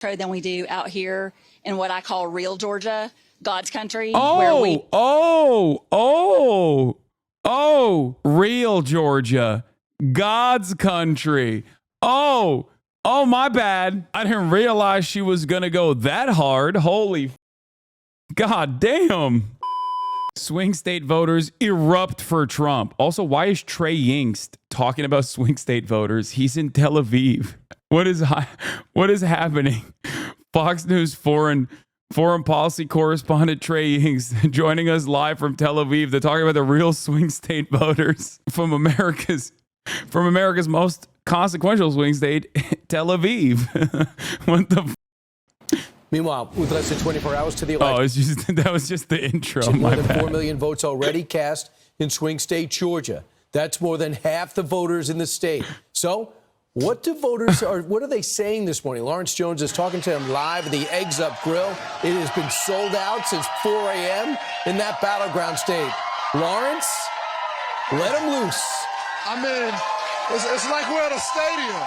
than we do out here in what I call real Georgia, God's country. Real Georgia, God's country. Oh, my bad. I didn't realize she was going to go that hard. Holy God damn. Swing state voters erupt for Trump. Also, why is Trey Yingst talking about swing state voters? He's in Tel Aviv. What is happening? Fox News foreign policy correspondent Trey Yingst joining us live from Tel Aviv to talk about the real swing state voters from America's most consequential swing state, Tel Aviv. What the Meanwhile, with less than 24 hours to the election. That was just the intro. More than 4 million votes already cast in swing state Georgia. That's more than half the voters in the state. So what are they saying this morning? Lawrence Jones is talking to them live at the Eggs Up Grill. It has been sold out since 4 a.m. in that battleground state. Lawrence, let them loose. I mean, it's like we're at a stadium.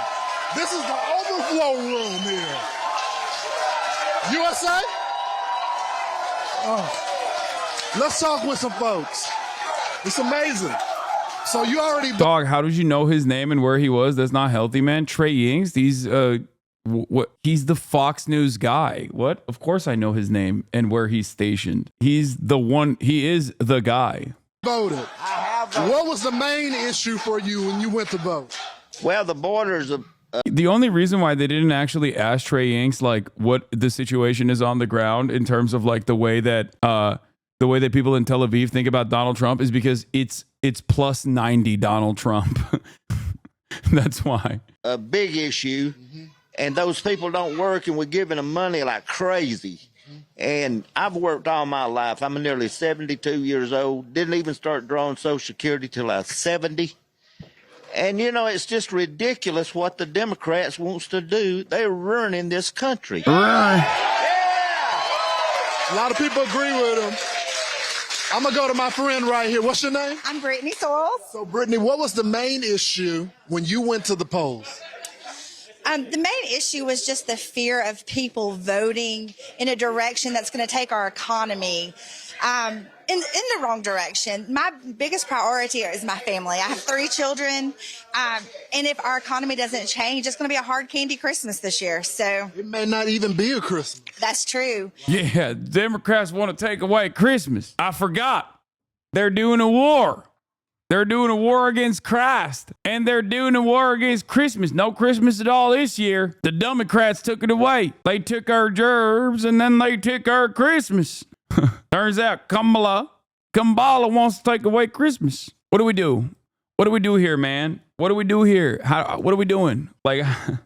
This is the overflow room here. USA? Let's talk with some folks. It's amazing. So you already... Dog, how did you know his name and where he was? That's not healthy, man. Trey Yingst, he's the Fox News guy. What? Of course I know his name and where he's stationed. He's the one, he is the guy. Voted. What was the main issue for you when you went to vote? Well, the borders of... The only reason why they didn't actually ask Trey Yingst like what the situation is on the ground in terms of like the way that people in Tel Aviv think about Donald Trump is because it's plus 90 Donald Trump. That's why. A big issue, and those people don't work, and we're giving them money like crazy. And I've worked all my life. I'm nearly 72 years old. Didn't even start drawing Social Security till I was 70. And, you know, it's just ridiculous what the Democrats wants to do. They're ruining this country. Yeah. A lot of people agree with him. I'm going to go to my friend right here. What's your name? I'm Brittany Sorrells. So, Brittany, what was the main issue when you went to the polls? The main issue was just the fear of people voting in a direction that's going to take our economy in the wrong direction. My biggest priority is my family. I have 3 children, and if our economy doesn't change, it's going to be a hard candy Christmas this year. So it may not even be a Christmas. That's true. Yeah, Democrats want to take away Christmas. I forgot. They're doing a war. They're doing a war against Christ, and they're doing a war against Christmas. No Christmas at all this year. The Democrats took it away. They took our gerbs, and then they took our Christmas. Turns out Kamala wants to take away Christmas. What do we do? What do we do here, man? What do we do here? What are we doing? Like,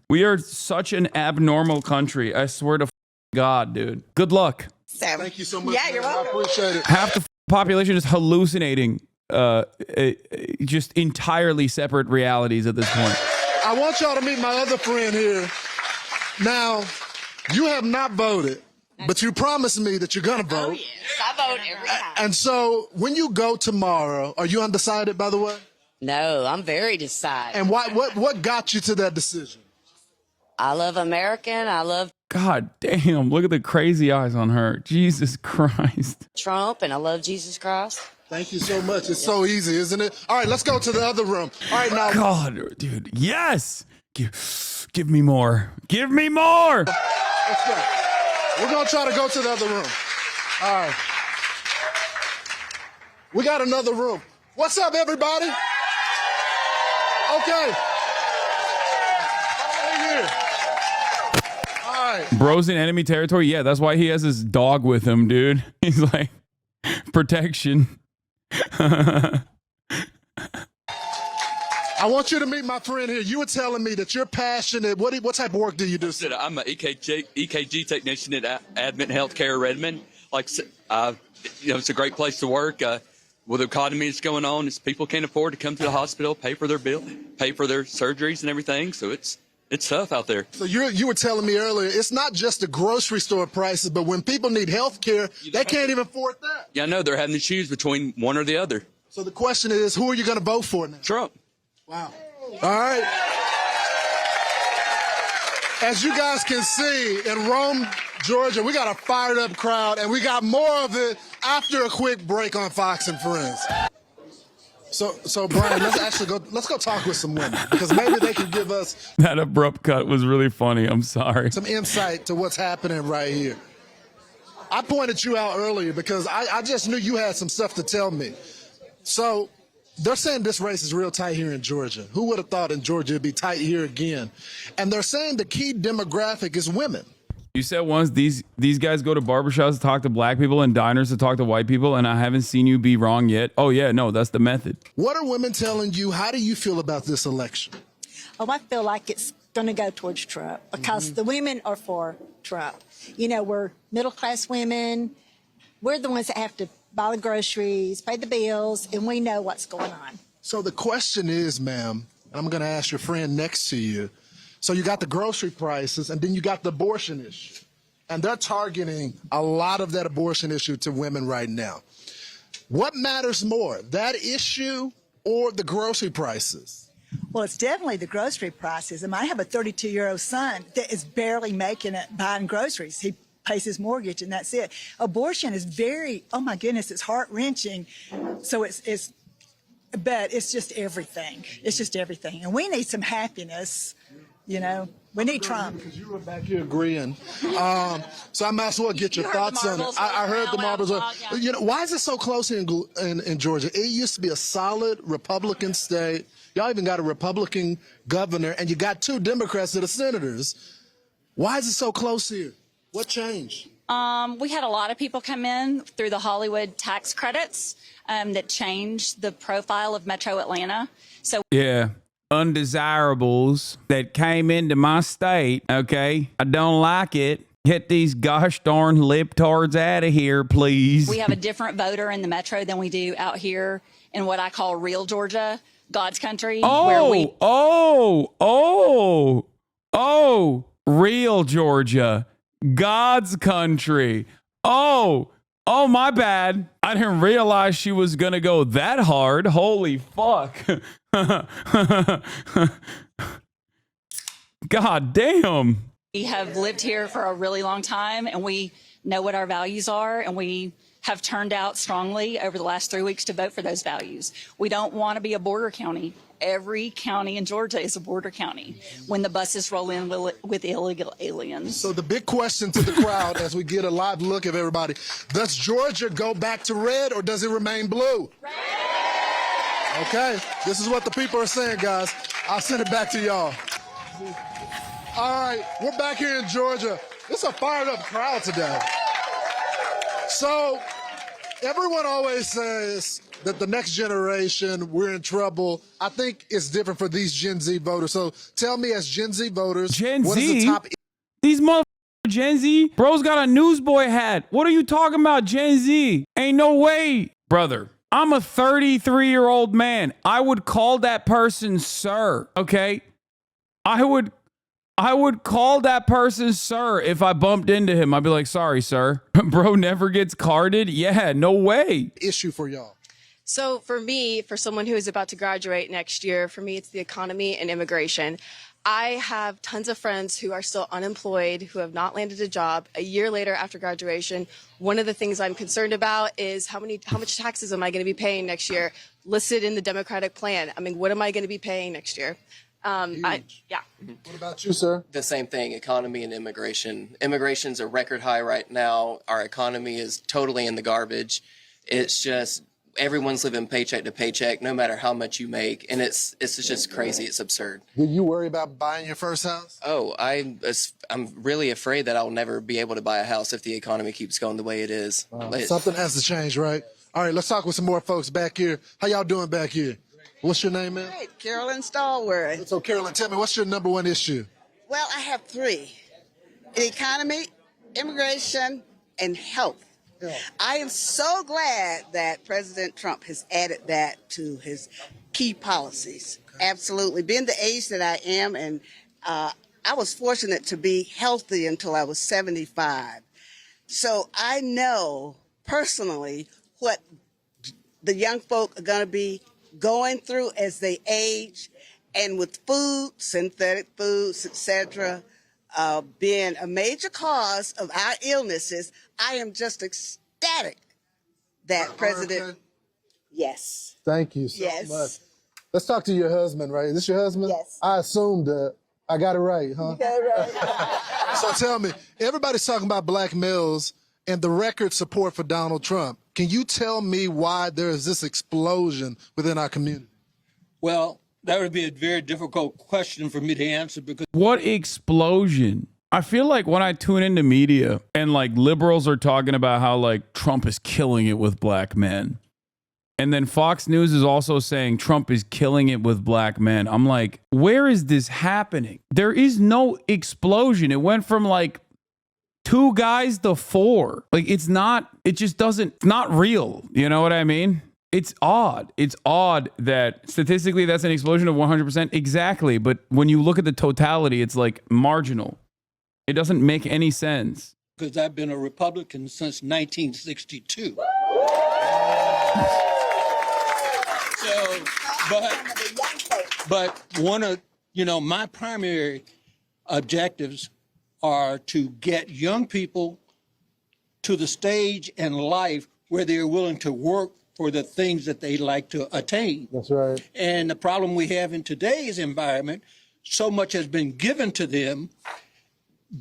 we are such an abnormal country. I swear to God, dude. Good luck. So, thank you so much. Yeah, you're welcome. I appreciate it. Half the population is hallucinating just entirely separate realities at this point. I want y'all to meet my other friend here. Now, you have not voted, but you promised me that you're going to vote. Oh, yes. I vote every time. And so when you go tomorrow, are you undecided, by the way? No, I'm very decided. And what got you to that decision? I love American. I love God damn, look at the crazy eyes on her. Jesus Christ. Trump, and I love Jesus Christ. Thank you so much. It's so easy, isn't it? All right, let's go to the other room. All right, now. God, dude. Yes. Give me more. Give me more. Let's go. We're going to try to go to the other room. All right. We got another room. What's up, everybody? Okay. Here. All right. Bro's in enemy territory. Yeah, that's why he has his dog with him, dude. He's like, protection. I want you to meet my friend here. You were telling me that you're passionate. What type of work do you do? I'm an EKG technician at Advent Healthcare Redmond. It's a great place to work. With the economy that's going on, people can't afford to come to the hospital, pay for their bill, pay for their surgeries and everything. So it's tough out there. So you were telling me earlier, it's not just the grocery store prices, but when people need health care, they can't even afford that. Yeah, I know. They're having to choose between one or the other. So the question is, who are you going to vote for now? Trump. Wow. All right. As you guys can see, in Rome, Georgia, we got a fired up crowd, and we got more of it after a quick break on Fox and Friends. So Brian, let's go talk with some women, because maybe they can give us That abrupt cut was really funny. I'm sorry. some insight to what's happening right here. I pointed you out earlier because I just knew you had some stuff to tell me. So they're saying this race is real tight here in Georgia. Who would have thought in Georgia it'd be tight here again? And they're saying the key demographic is women. You said once these guys go to barbershops to talk to black people and diners to talk to white people, and I haven't seen you be wrong yet. Oh, yeah, no, that's the method. What are women telling you? How do you feel about this election? Oh, I feel like it's going to go towards Trump because the women are for Trump. You know, we're middle-class women. We're the ones that have to buy the groceries, pay the bills, and we know what's going on. So the question is, ma'am, and I'm going to ask your friend next to you. So you got the grocery prices, and then you got the abortion issue. And they're targeting a lot of that abortion issue to women right now. What matters more, that issue or the grocery prices? Well, it's definitely the grocery prices. I have a 32-year-old son that is barely making it buying groceries. He pays his mortgage, and that's it. Abortion is very, oh my goodness, it's heart-wrenching. So but it's just everything. It's just everything. And we need some happiness, you know. We need Trump. Because you were back here agreeing. So I might as well get your thoughts on it. I heard the marbles. You know, why is it so close here in Georgia? It used to be a solid Republican state. Y'all even got a Republican governor, and you got 2 Democrats that are senators. Why is it so close here? What changed? We had a lot of people come in through the Hollywood tax credits that changed the profile of Metro Atlanta. So Yeah. Undesirables that came into my state. Okay. I don't like it. Get these gosh darn libtards out of here, please. we have a different voter in the Metro than we do out here in what I call real Georgia, God's country. Real Georgia, God's country. Oh, my bad. I didn't realize she was going to go that hard. Holy fuck. God damn. We have lived here for a really long time, and we know what our values are, and we have turned out strongly over the last 3 weeks to vote for those values. We don't want to be a border county. Every county in Georgia is a border county when the buses roll in with illegal aliens. So the big question to the crowd as we get a live look of everybody, does Georgia go back to red or does it remain blue? Red! Okay, this is what the people are saying, guys. I'll send it back to y'all. All right, we're back here in Georgia. It's a fired up crowd today. So everyone always says that the next generation, we're in trouble. I think it's different for these Gen Z voters. So tell me, as Gen Z voters, what is the top? These motherfuckers Gen Z? Bro's got a newsboy hat. What are you talking about, Gen Z? Ain't no way. Brother, I'm a 33-year-old man. I would call that person sir, okay? I would call that person sir if I bumped into him. I'd be like, sorry, sir. Bro never gets carded? Yeah, no way. Issue for y'all. So for me, for someone who is about to graduate next year, for me, it's the economy and immigration. I have tons of friends who are still unemployed, who have not landed a job a year later after graduation. One of the things I'm concerned about is how much taxes am I going to be paying next year, listed in the Democratic plan. I mean, what am I going to be paying next year? What about you, sir? The same thing, economy and immigration. Immigration's a record high right now. Our economy is totally in the garbage. It's just everyone's living paycheck to paycheck, no matter how much you make, and it's just crazy. It's absurd. Do you worry about buying your first house? Oh, I'm really afraid that I'll never be able to buy a house if the economy keeps going the way it is. Something has to change, right? All right, let's talk with some more folks back here. How y'all doing back here? What's your name, man? Great, Carolyn Stallworth. So, Carolyn, tell me, what's your number one issue? Well, I have 3. The economy, immigration, and health. Yeah. I am so glad that President Trump has added that to his key policies. Okay. Absolutely. Being the age that I am, and I was fortunate to be healthy until I was 75. So I know personally what the young folk are going to be going through as they age, and with food, synthetic foods, etc., being a major cause of our illnesses, I am just ecstatic that President. Okay. Yes. Thank you so Yes. much. Let's talk to your husband, right? Is this your husband? Yes. I assumed that. I got it right, huh? You got it right. So tell me, everybody's talking about black males and the record support for Donald Trump. Can you tell me why there is this explosion within our community? Well, that would be a very difficult question for me to answer because What explosion? I feel like when I tune into media and like liberals are talking about how like Trump is killing it with black men. And then Fox News is also saying Trump is killing it with black men. I'm like, where is this happening? There is no explosion. It went from like 2 guys to 4. Like it's not real. You know what I mean? It's odd. It's odd that statistically that's an explosion of 100%. Exactly. But when you look at the totality, it's like marginal. It doesn't make any sense. I've been a Republican since 1962. So, but one of, my primary objectives are to get young people to the stage in life where they're willing to work for the things that they like to attain. That's right. And the problem we have in today's environment, so much has been given to them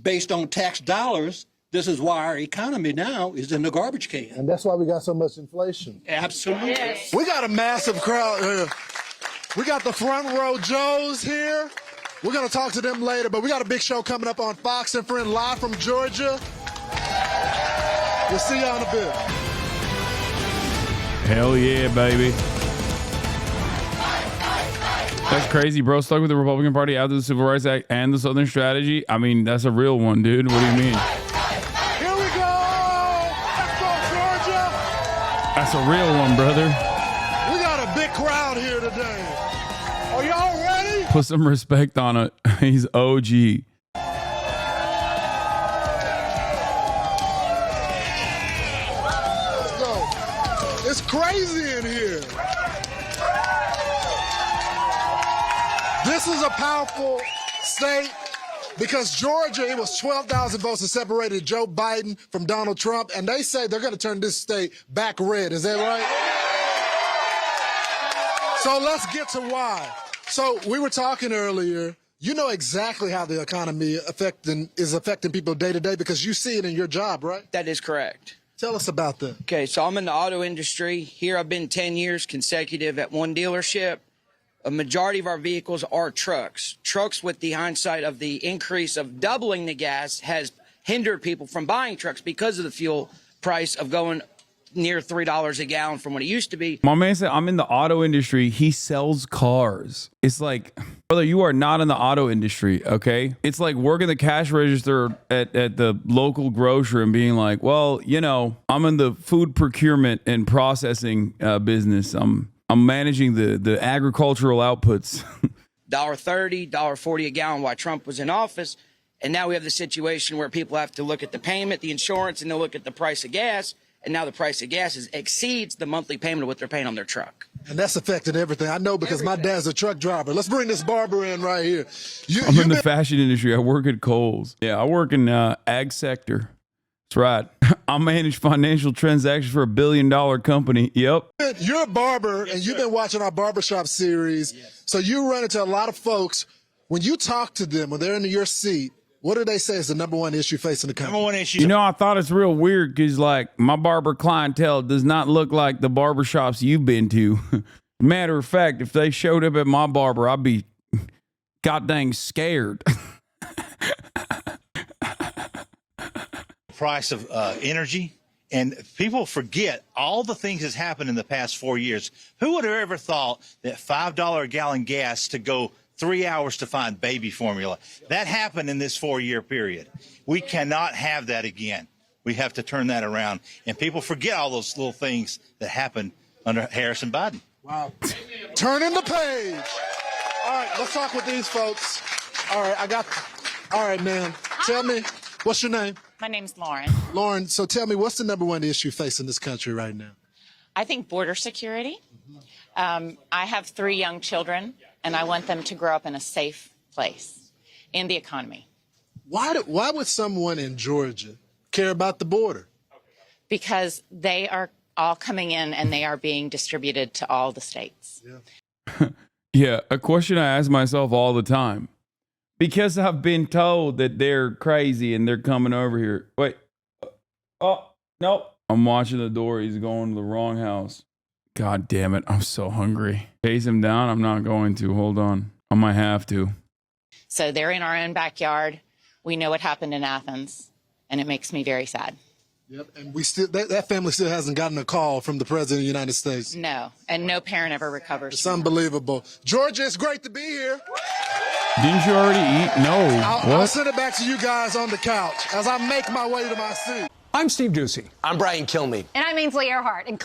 based on tax dollars. This is why our economy now is in the garbage can. And that's why we got so much inflation. Absolutely. Yes. We got a massive crowd here. We got the front row Joes here. We're going to talk to them later, but we got a big show coming up on Fox and Friend live from Georgia. We'll see y'all in a bit. Hell yeah, baby. That's crazy, bro. Stuck with the Republican Party after the Civil Rights Act and the Southern Strategy. I mean, that's a real one, dude. What do you mean? Here we go. Let's go, Georgia. That's a real one, brother. We got a big crowd here today. Are y'all ready? Put some respect on it. He's OG. Let's go. It's crazy in here. This is a powerful state because Georgia, it was 12,000 votes that separated Joe Biden from Donald Trump, and they say they're going to turn this state back red. Is that right? So let's get to why. So we were talking earlier. You know exactly how the economy is affecting people day to day because you see it in your job, right? That is correct. Tell us about that. Okay, so I'm in the auto industry. Here I've been 10 years consecutive at one dealership. A majority of our vehicles are trucks. Trucks, with the hindsight of the increase of doubling the gas, has hindered people from buying trucks because of the fuel price of going near $3 a gallon from what it used to be. My man said, I'm in the auto industry. He sells cars. It's like, brother, you are not in the auto industry, okay? It's like working the cash register at the local grocery and being like, well, I'm in the food procurement and processing business. I'm managing the agricultural outputs. $1.30, $1.40 a gallon while Trump was in office. And now we have the situation where people have to look at the payment, the insurance, and they'll look at the price of gas. And now the price of gas exceeds the monthly payment of what they're paying on their truck. And that's affecting everything. I know because my dad's a truck driver. Let's bring this barber in right here. I'm in the fashion industry. I work at Kohl's. Yeah, I work in ag sector. That's right. I manage financial transactions for $1 billion company. Yep. You're a barber, and you've been watching our barbershop series. Yes. So you run into a lot of folks. When you talk to them, when they're in your seat, what do they say is the number one issue facing the country? Number one issue. I thought it's real weird because, like, my barber clientele does not look like the barbershops you've been to. Matter of fact, if they showed up at my barber, I'd be goddamn scared. Price of energy, and people forget all the things that's happened in the past 4 years. Who would have ever thought that $5 a gallon gas to go 3 hours to find baby formula? That happened in this 4-year period. We cannot have that again. We have to turn that around, and people forget all those little things that happened under Harris and Biden. Wow. Turning the page. All right, let's talk with these folks. All right, man. Tell me, what's your name? My name's Lauren. Lauren, so tell me, what's the number one issue facing this country right now? I think border security. I have 3 young children, and I want them to grow up in a safe place. And the economy. Why would someone in Georgia care about the border? Because they are all coming in and they are being distributed to all the states. Yeah, a question I ask myself all the time. Because I've been told that they're crazy and they're coming over here. Wait. Oh, no. I'm watching the door. He's going to the wrong house. God damn it. I'm so hungry. Chase him down? I'm not going to. Hold on. I might have to. So they're in our own backyard. We know what happened in Athens, and it makes me very sad. Yep, and we still that family still hasn't gotten a call from the President of the United States. No, and no parent ever recovers. It's unbelievable. Georgia, it's great to be here. Didn't you already eat? No. I'll send it back to you guys on the couch as I make my way to my seat. I'm Steve Ducey. I'm Brian Kilmeade. And I'm Ainsley Earhart. And